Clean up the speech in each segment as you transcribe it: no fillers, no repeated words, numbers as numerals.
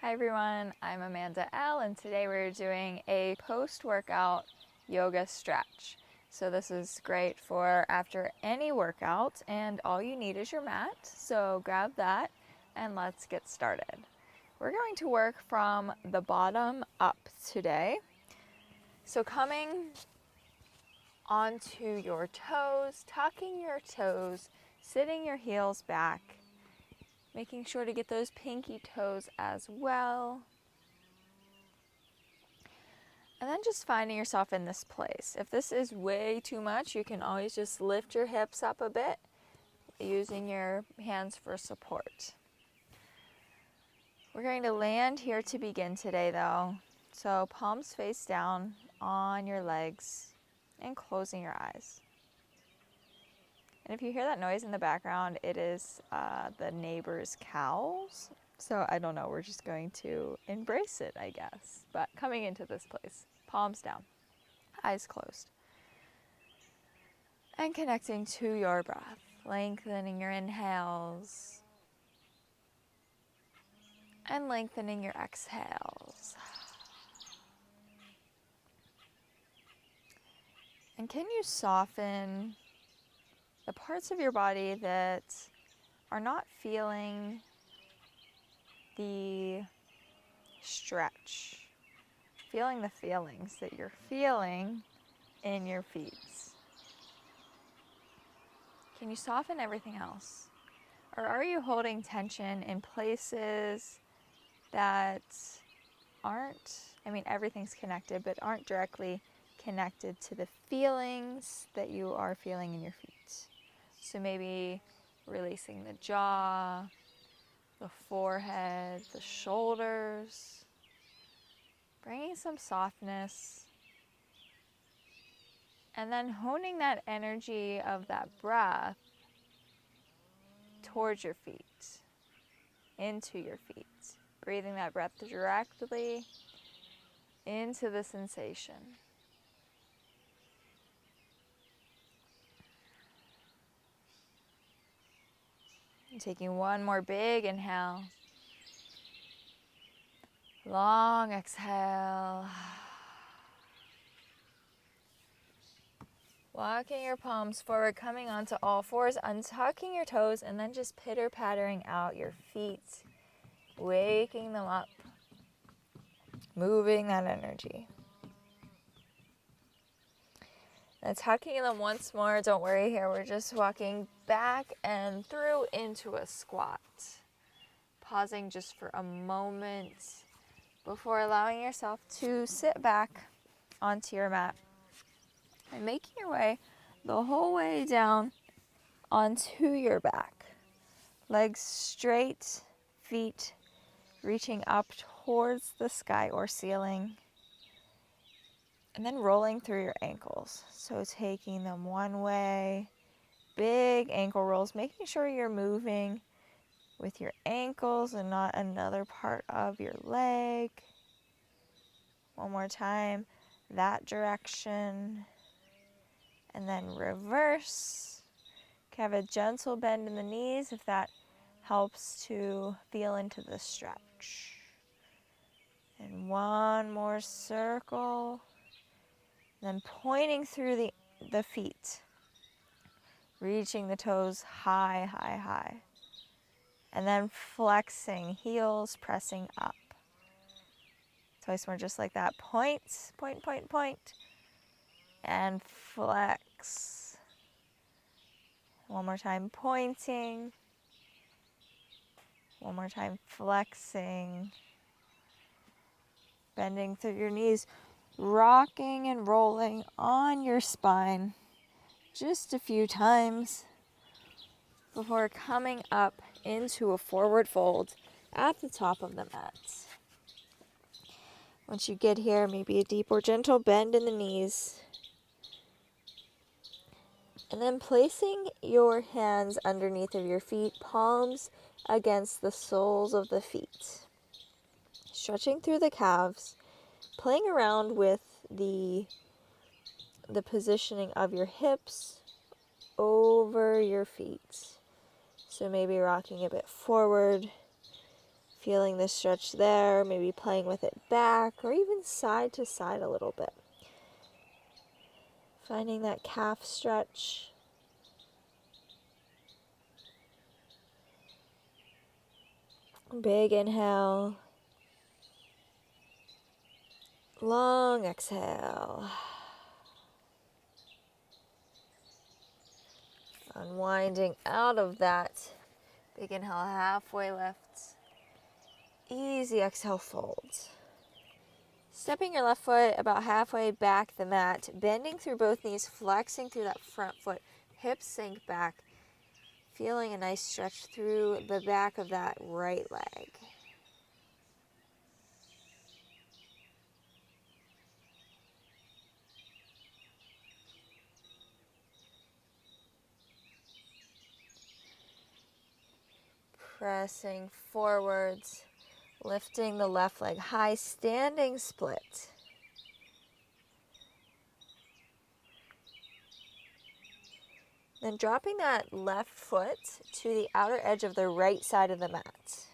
Hi everyone, I'm Amanda L, and today we're doing a post-workout yoga stretch. So this is great for after any workout, and all you need is your mat. So grab that and let's get started. We're going to work from the bottom up today. So coming onto your toes, tucking your toes, sitting your heels back, making sure to get those pinky toes as well. And then just finding yourself in this place. If this is way too much, you can always just lift your hips up a bit using your hands for support. We're going to land here to begin today though. So palms face down on your legs and closing your eyes. And if you hear that noise in the background, it is the neighbor's cows. So I don't know, we're just going to embrace it, I guess. But coming into this place, palms down, eyes closed. And connecting to your breath, lengthening your inhales and lengthening your exhales. And can you soften the parts of your body that are not feeling the stretch, feeling the feelings that you're feeling in your feet? Can you soften everything else? Or are you holding tension in places that aren't, everything's connected, but aren't directly connected to the feelings that you are feeling in your feet? So maybe releasing the jaw, the forehead, the shoulders, bringing some softness, and then honing that energy of that breath towards your feet, into your feet. Breathing that breath directly into the sensation. And taking one more big inhale. Long exhale. Walking your palms forward, coming onto all fours, untucking your toes, and then just pitter-pattering out your feet, waking them up, moving that energy. And tucking them once more. Don't worry here, we're just walking back and through into a squat. Pausing just for a moment before allowing yourself to sit back onto your mat. And making your way the whole way down onto your back. Legs straight, feet reaching up towards the sky or ceiling. And then rolling through your ankles. So taking them one way, big ankle rolls, making sure you're moving with your ankles and not another part of your leg. One more time, that direction. And then reverse. Have a gentle bend in the knees if that helps to feel into the stretch. And one more circle. Then pointing through the feet. Reaching the toes high, high, high. And then flexing, heels pressing up. Twice more just like that. Point, point, point, point. And flex. One more time, pointing. One more time, flexing. Bending through your knees, rocking and rolling on your spine just a few times before coming up into a forward fold at the top of the mat. Once you get here, maybe a deep or gentle bend in the knees. And then placing your hands underneath of your feet, palms against the soles of the feet. Stretching through the calves, playing around with the positioning of your hips over your feet. So maybe rocking a bit forward, Feeling the stretch there, maybe playing with it back or even side to side a little bit. Finding that calf stretch. Big inhale. Long exhale. Unwinding out of that. Big inhale, halfway lift. Easy exhale, fold. Stepping your left foot about halfway back the mat, bending through both knees, flexing through that front foot, hips sink back, feeling a nice stretch through the back of that right leg. Pressing forwards, lifting the left leg high, standing split. Then dropping that left foot to the outer edge of the right side of the mat.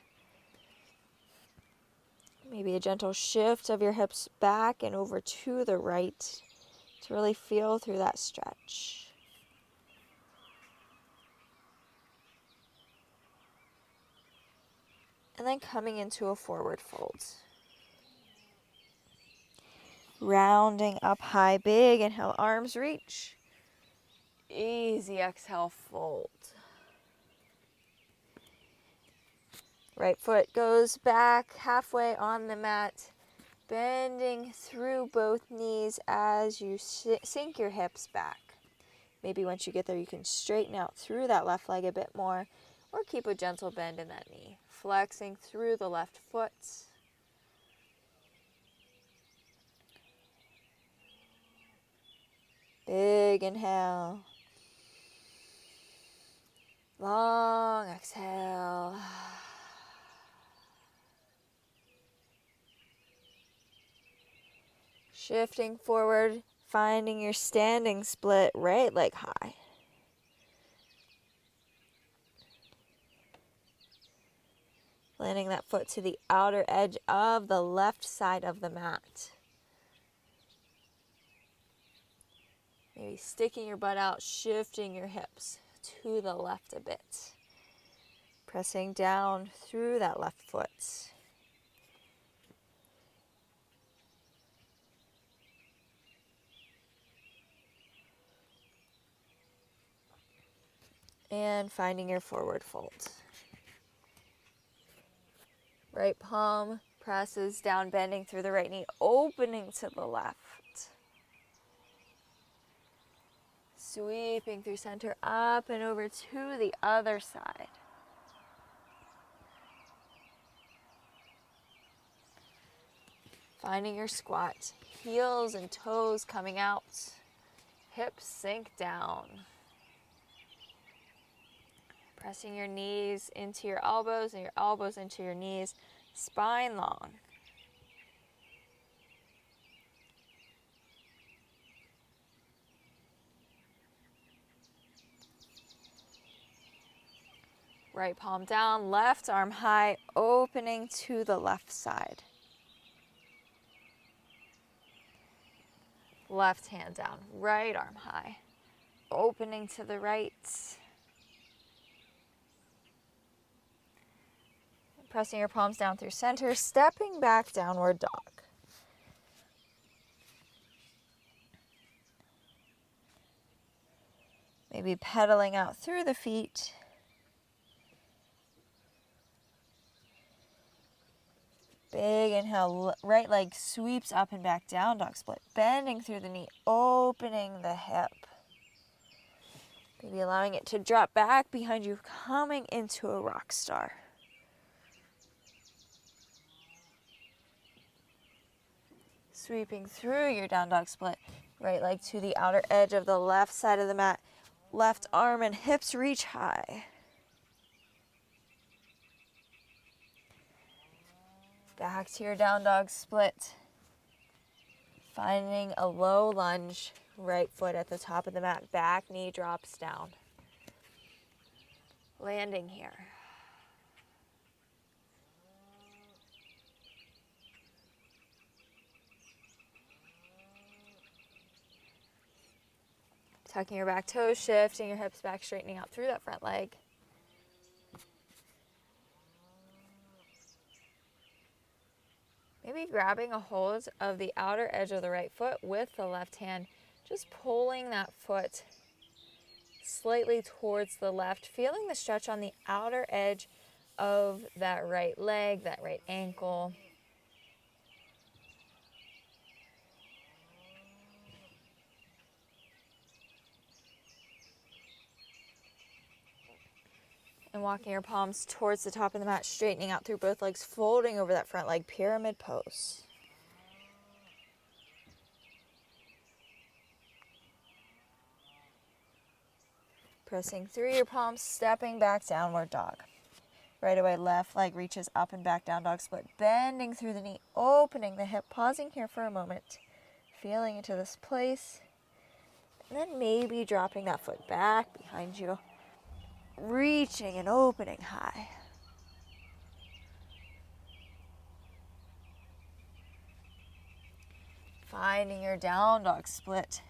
Maybe a gentle shift of your hips back and over to the right to really feel through that stretch. And then coming into a forward fold. Rounding up high, big inhale, arms reach. Easy exhale, fold. Right foot goes back halfway on the mat, bending through both knees as you sink your hips back. Maybe once you get there, you can straighten out through that left leg a bit more, or keep a gentle bend in that knee. Flexing through the left foot. Big inhale. Long exhale. Shifting forward, finding your standing split, right leg high. Landing that foot to the outer edge of the left side of the mat. Maybe sticking your butt out, shifting your hips to the left a bit. Pressing down through that left foot. And finding your forward fold. Right palm presses down, bending through the right knee, opening to the left. Sweeping through center, up and over to the other side. Finding your squat, heels and toes coming out, hips sink down. Pressing your knees into your elbows and your elbows into your knees, spine long. Right palm down, left arm high, opening to the left side. Left hand down, right arm high, opening to the right. Pressing your palms down through center, stepping back, downward dog. Maybe pedaling out through the feet. Big inhale, right leg sweeps up and back, down dog split. Bending through the knee, opening the hip. Maybe allowing it to drop back behind you, coming into a rock star. Sweeping through your down dog split. Right leg to the outer edge of the left side of the mat. Left arm and hips reach high. Back to your down dog split. Finding a low lunge, right foot at the top of the mat, back knee drops down. Landing here. Tucking your back toes, shifting your hips back, straightening out through that front leg. Maybe grabbing a hold of the outer edge of the right foot with the left hand, just pulling that foot slightly towards the left, feeling the stretch on the outer edge of that right leg, that right ankle. And walking your palms towards the top of the mat, straightening out through both legs, folding over that front leg, pyramid pose. Pressing through your palms, stepping back, downward dog. Right away, left leg reaches up and back, down dog split, bending through the knee, opening the hip, pausing here for a moment, feeling into this place, and then maybe dropping that foot back behind you, reaching and opening high. Finding your down dog split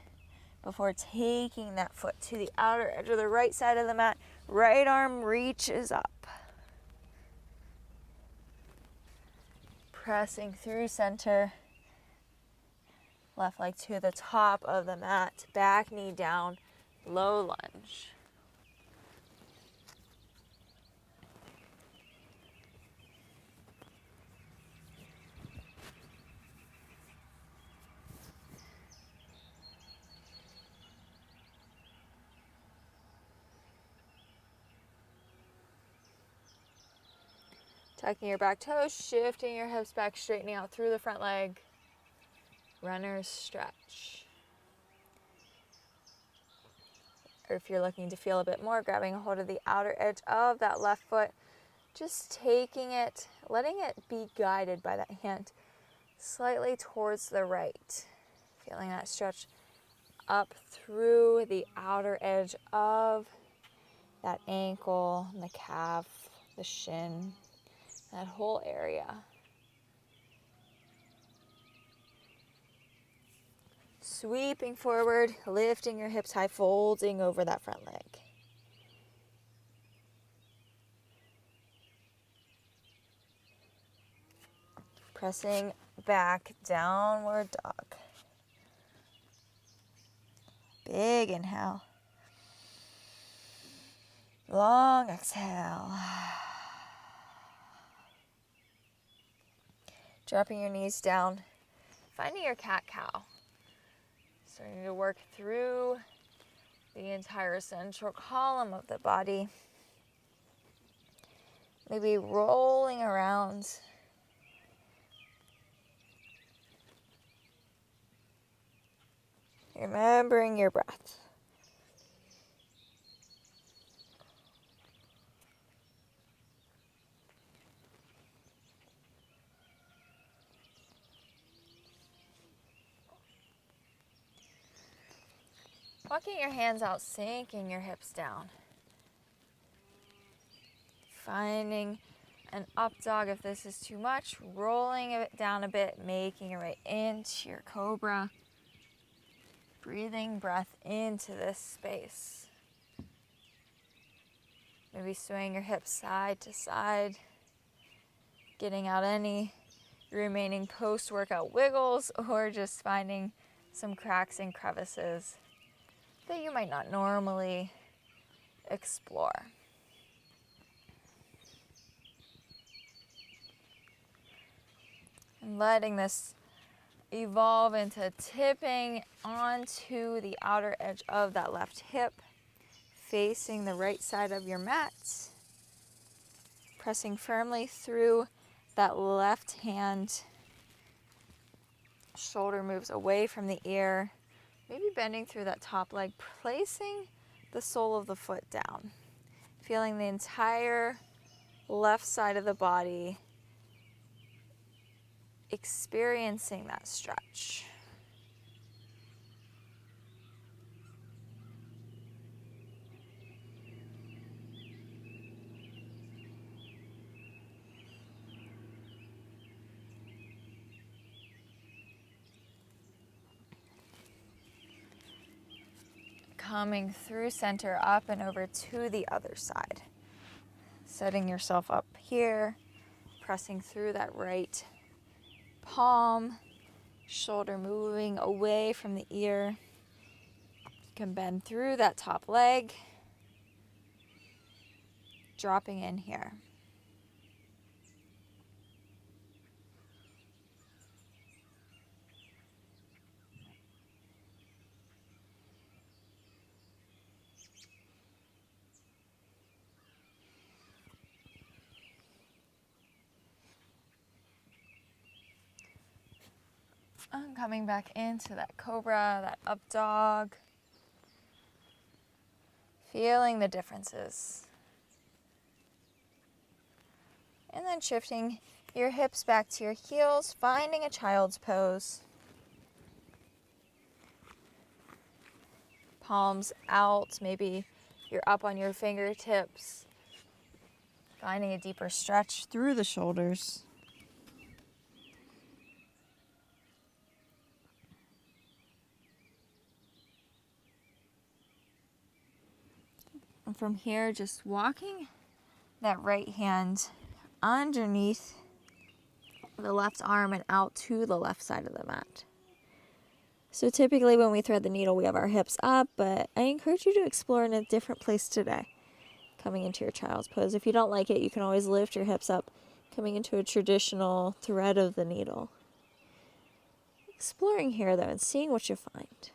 before taking that foot to the outer edge of the right side of the mat. Right arm reaches up. Pressing through center. Left leg to the top of the mat. Back knee down. Low lunge. Tucking your back toes, shifting your hips back, straightening out through the front leg. Runner's stretch. Or if you're looking to feel a bit more, grabbing a hold of the outer edge of that left foot, just taking it, letting it be guided by that hand slightly towards the right. Feeling that stretch up through the outer edge of that ankle, and the calf, the shin, that whole area. Sweeping forward, lifting your hips high, folding over that front leg. Pressing back, downward dog. Big inhale. Long exhale. Dropping your knees down, finding your cat-cow. Starting to work through the entire central column of the body. Maybe rolling around. Remembering your breath. Walking your hands out, sinking your hips down. Finding an up dog if this is too much, rolling it down a bit, making your way into your cobra. Breathing breath into this space. Maybe swaying your hips side to side, getting out any remaining post-workout wiggles, or just finding some cracks and crevices that you might not normally explore. And letting this evolve into tipping onto the outer edge of that left hip, facing the right side of your mat, pressing firmly through that left hand. Shoulder moves away from the ear, maybe bending through that top leg, placing the sole of the foot down, feeling the entire left side of the body, experiencing that stretch. coming through center up and over to the other side. Setting yourself up here, pressing through that right palm, shoulder moving away from the ear. You can bend through that top leg, dropping in here. I'm coming back into that cobra, that up dog. Feeling the differences. And then shifting your hips back to your heels, finding a child's pose. Palms out, maybe you're up on your fingertips. Finding a deeper stretch through the shoulders. And from here, just walking that right hand underneath the left arm and out to the left side of the mat. So typically when we thread the needle, we have our hips up, but I encourage you to explore in a different place today. Coming into your child's pose. If you don't like it, you can always lift your hips up, coming into a traditional thread of the needle. Exploring here though and seeing what you find.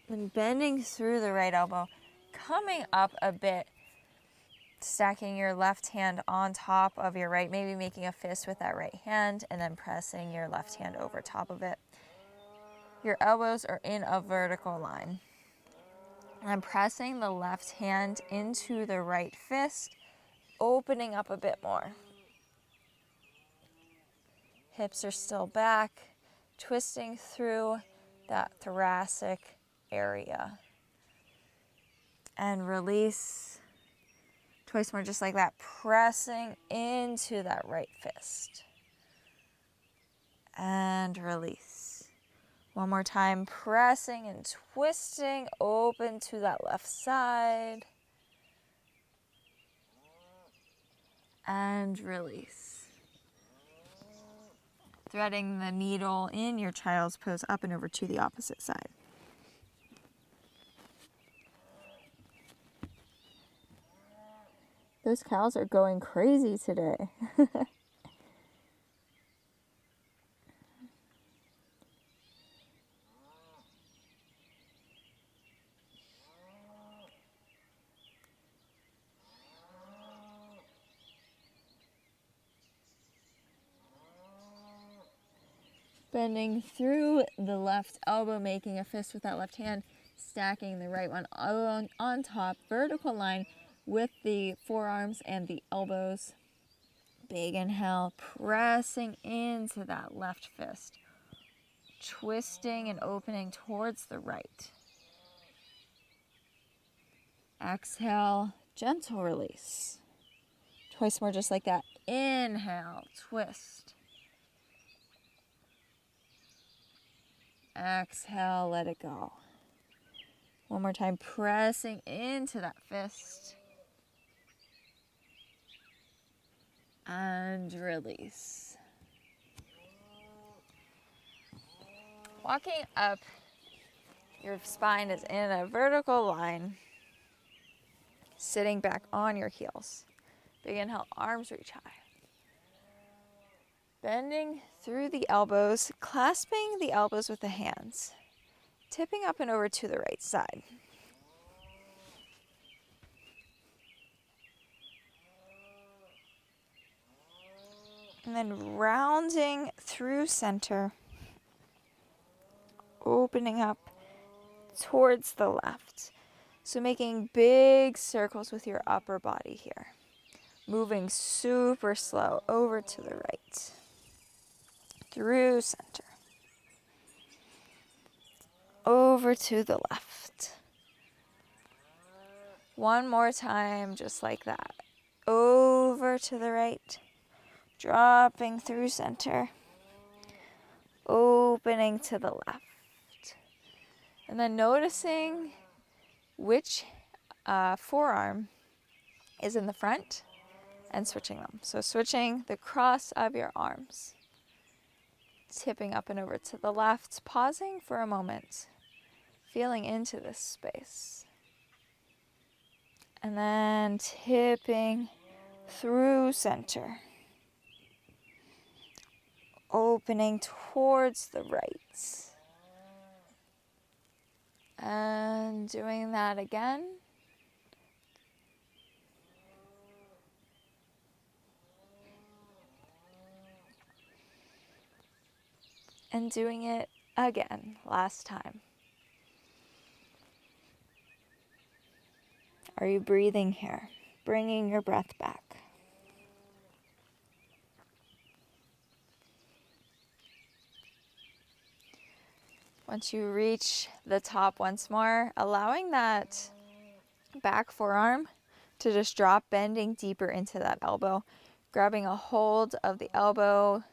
And bending through the right elbow, coming up a bit, stacking your left hand on top of your right, maybe making a fist with that right hand, and then pressing your left hand over top of it. Your elbows are in a vertical line. And I'm pressing the left hand into the right fist, opening up a bit more. Hips are still back, twisting through that thoracic area. And release. Twice more just like that, pressing into that right fist. And release. One more time, pressing and twisting open to that left side. And release. Threading the needle in your child's pose up and over to the opposite side. Those cows are going crazy today. Bending through the left elbow, making a fist with that left hand, stacking the right one on top, vertical line with the forearms and the elbows. Big inhale, pressing into that left fist, twisting and opening towards the right. Exhale, gentle release. Twice more just like that. Inhale, twist. Exhale, let it go. One more time, pressing into that fist. And release. Walking up, your spine is in a vertical line. Sitting back on your heels. Big inhale, arms reach high. Bending through the elbows, clasping the elbows with the hands. Tipping up and over to the right side. And then rounding through center. Opening up towards the left. So making big circles with your upper body here. Moving super slow over to the right. Through center. Over to the left. One more time, just like that. Over to the right, dropping through center, opening to the left. And then noticing which forearm is in the front and switching them. So switching the cross of your arms. Tipping up and over to the left, pausing for a moment, feeling into this space. And then tipping through center, opening towards the right. And doing that again. And doing it again, last time. Are you breathing here? Bringing your breath back. Once you reach the top once more, allowing that back forearm to just drop, bending deeper into that elbow, grabbing a hold of the elbow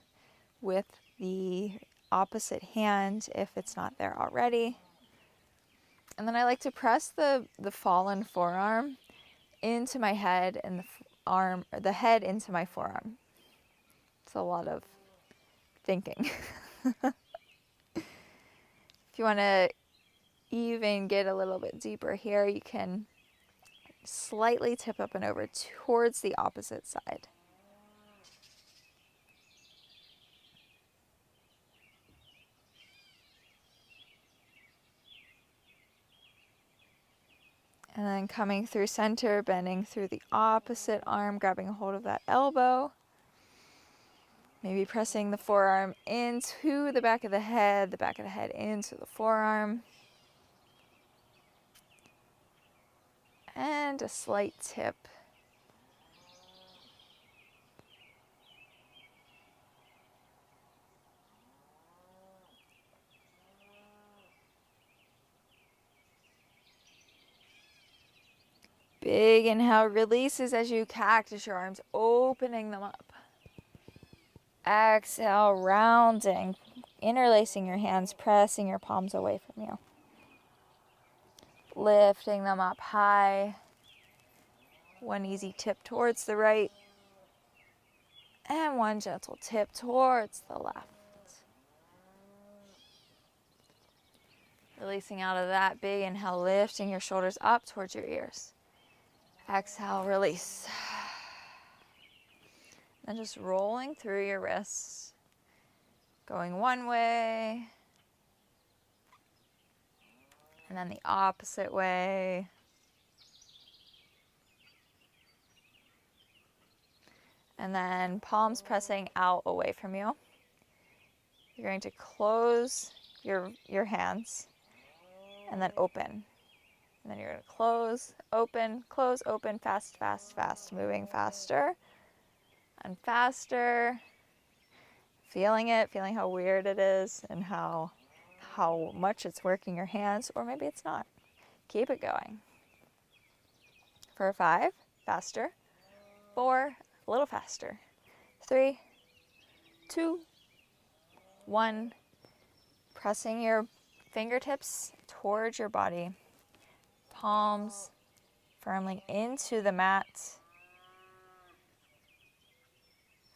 with the opposite hand if it's not there already. And then I like to press the fallen forearm into my head and the head into my forearm. It's a lot of thinking. If you want to even get a little bit deeper here, you can slightly tip up and over towards the opposite side. And then coming through center, bending through the opposite arm, grabbing a hold of that elbow. Maybe pressing the forearm into the back of the head into the forearm. And a slight tip. Big inhale releases as you cactus your arms, opening them up. Exhale, rounding, interlacing your hands, pressing your palms away from you. Lifting them up high. One easy tip towards the right. And one gentle tip towards the left. Releasing out of that big inhale, lifting your shoulders up towards your ears. Exhale, release. And just rolling through your wrists. Going one way. And then the opposite way. And then palms pressing out away from you. You're going to close your hands and then open. And then you're going to close, open, fast, fast, fast, moving faster and faster. Feeling it, feeling how weird it is and how much it's working your hands, or maybe it's not. Keep it going. For 5, faster. 4, a little faster. 3, 2, 1. Pressing your fingertips towards your body. Palms firmly into the mat.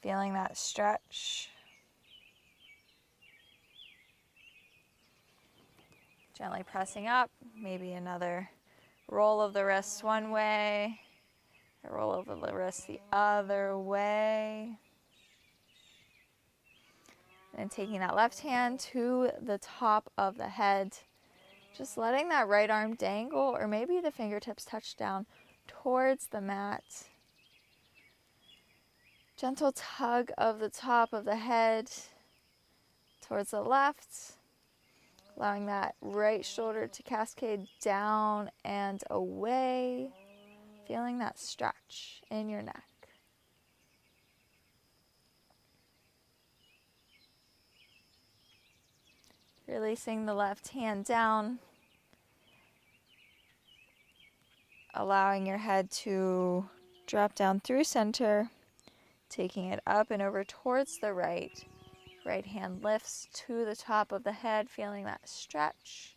Feeling that stretch. Gently pressing up, maybe another roll of the wrists one way, a roll over the wrists the other way. And taking that left hand to the top of the head, just letting that right arm dangle, or maybe the fingertips touch down towards the mat. Gentle tug of the top of the head towards the left. Allowing that right shoulder to cascade down and away. Feeling that stretch in your neck. Releasing the left hand down. allowing your head to drop down through center, taking it up and over towards the right. Right hand lifts to the top of the head, feeling that stretch.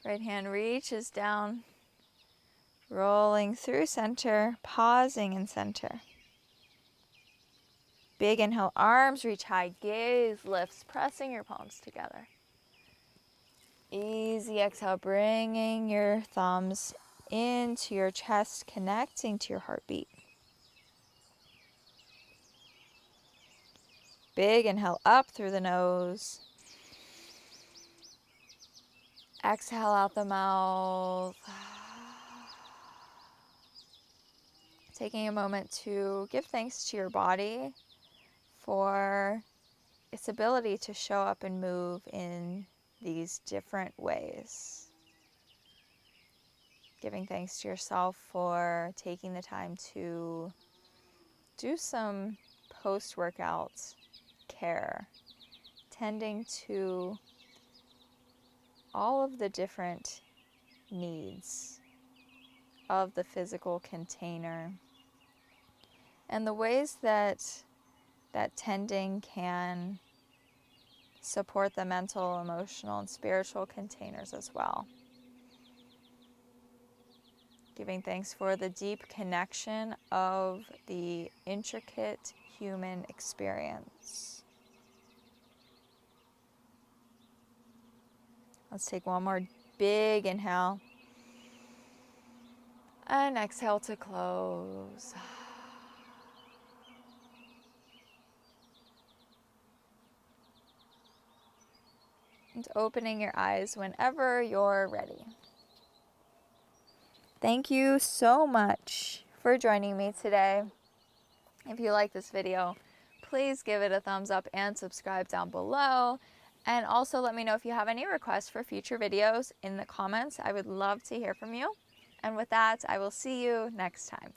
Right hand reaches down, rolling through center, pausing in center. Big inhale, arms reach high, gaze lifts, pressing your palms together. Easy exhale, bringing your thumbs into your chest, connecting to your heartbeat. Big inhale up through the nose. Exhale out the mouth. Taking a moment to give thanks to your body for its ability to show up and move in these different ways. Giving thanks to yourself for taking the time to do some post-workout care, tending to all of the different needs of the physical container and the ways that tending can support the mental, emotional, and spiritual containers as well. Giving thanks for the deep connection of the intricate human experience. Let's take one more big inhale. And exhale to close. And opening your eyes whenever you're ready. Thank you so much for joining me today. If you like this video, please give it a thumbs up and subscribe down below. And also let me know if you have any requests for future videos in the comments. I would love to hear from you. And with that, I will see you next time.